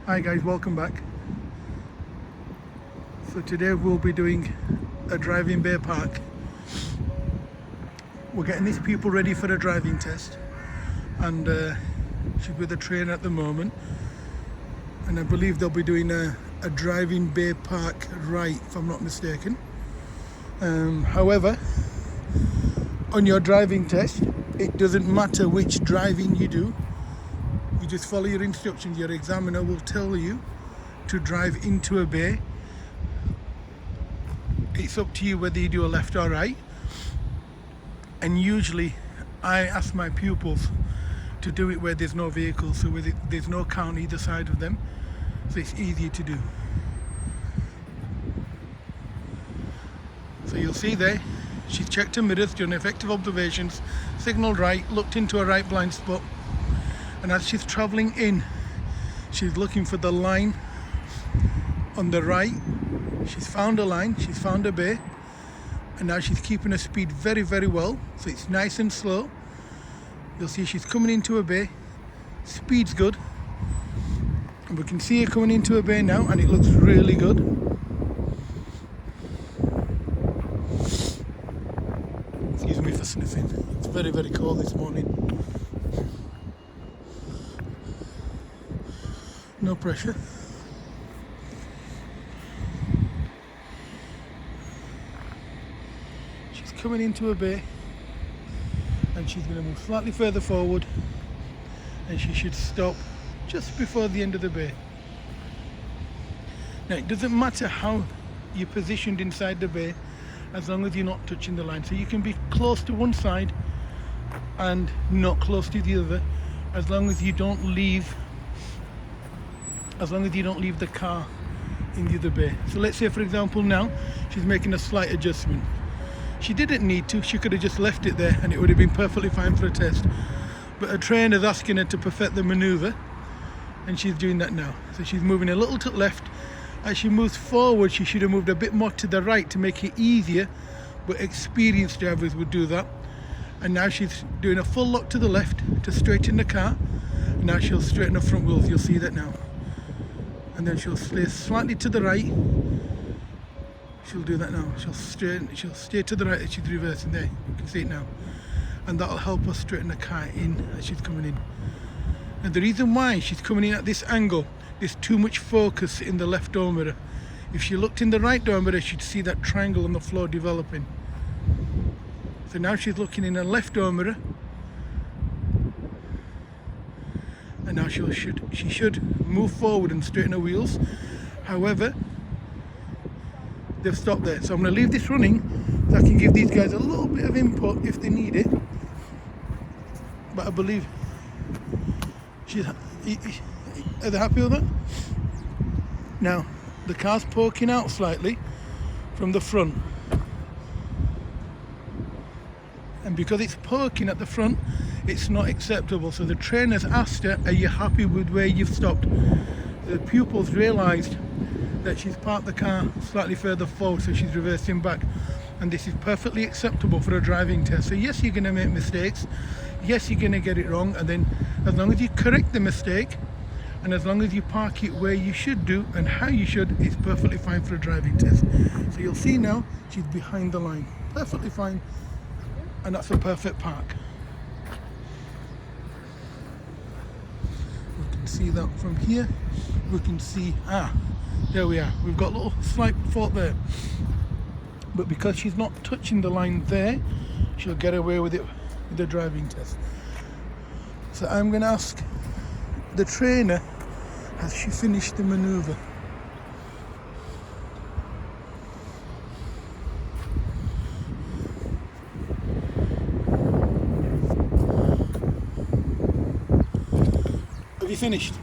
Hi guys, welcome back. So today we'll be doing a driving bay park. We're getting these people ready for a driving test, and she's with a trainer at the moment, and I believe they'll be doing a driving bay park right, if I'm not mistaken. However, on your driving test, it doesn't matter which driving you do. You just follow your instructions. Your examiner will tell you to drive into a bay. It's up to you whether you do a left or right. And usually I ask my pupils to do it where there's no vehicles, so where there's no car on either side of them, so it's easier to do. So you'll see there, she's checked her mirrors, done effective observations, signalled right, looked into a right blind spot, and as she's travelling in, she's looking for the line on the right. She's found a line, she's found a bay, and now she's keeping her speed very, very well, so it's nice and slow. You'll see she's coming into a bay, speed's good, and we can see her coming into a bay now, and it looks really good. Excuse me for sniffing, it's very, very cold this morning. No pressure. She's coming into a bay, and she's going to move slightly further forward, and she should stop just before the end of the bay. Now it doesn't matter how you're positioned inside the bay, as long as you're not touching the line. So you can be close to one side and not close to the other, as long as you don't leave the car in the other bay. So let's say, for example, now she's making a slight adjustment. She didn't need to, she could have just left it there and it would have been perfectly fine for a test. But a trainer's asking her to perfect the manoeuvre, and she's doing that now. So she's moving a little to the left. As she moves forward, she should have moved a bit more to the right to make it easier, but experienced drivers would do that. And now she's doing a full lock to the left to straighten the car. And now she'll straighten the front wheels, you'll see that now. And then she'll stay slightly to the right. She'll do that now. She'll stay to the right as she's reversing there. You can see it now. And that'll help us straighten the car in as she's coming in. And the reason why she's coming in at this angle, there's too much focus in the left door mirror. If she looked in the right door mirror, she'd see that triangle on the floor developing. So now she's looking in the left door mirror. And now she should move forward and straighten her wheels. However, they've stopped there, so I'm going to leave this running so I can give these guys a little bit of input if they need it. But I believe are they happy with that? Now the car's poking out slightly from the front, and because it's poking at the front, it's not acceptable. So the trainer's asked her, are you happy with where you've stopped? The pupils realised that she's parked the car slightly further forward, so she's reversing back, and this is perfectly acceptable for a driving test. So yes, you're going to make mistakes, yes, you're going to get it wrong, and then as long as you correct the mistake and as long as you park it where you should do and how you should, it's perfectly fine for a driving test. So you'll see now she's behind the line, perfectly fine, and that's a perfect park. We can see that from here. We can see, there we are, we've got a little slight fault there, but because she's not touching the line there, she'll get away with it with the driving test. So I'm going to ask the trainer, has she finished the manoeuvre? Have you finished?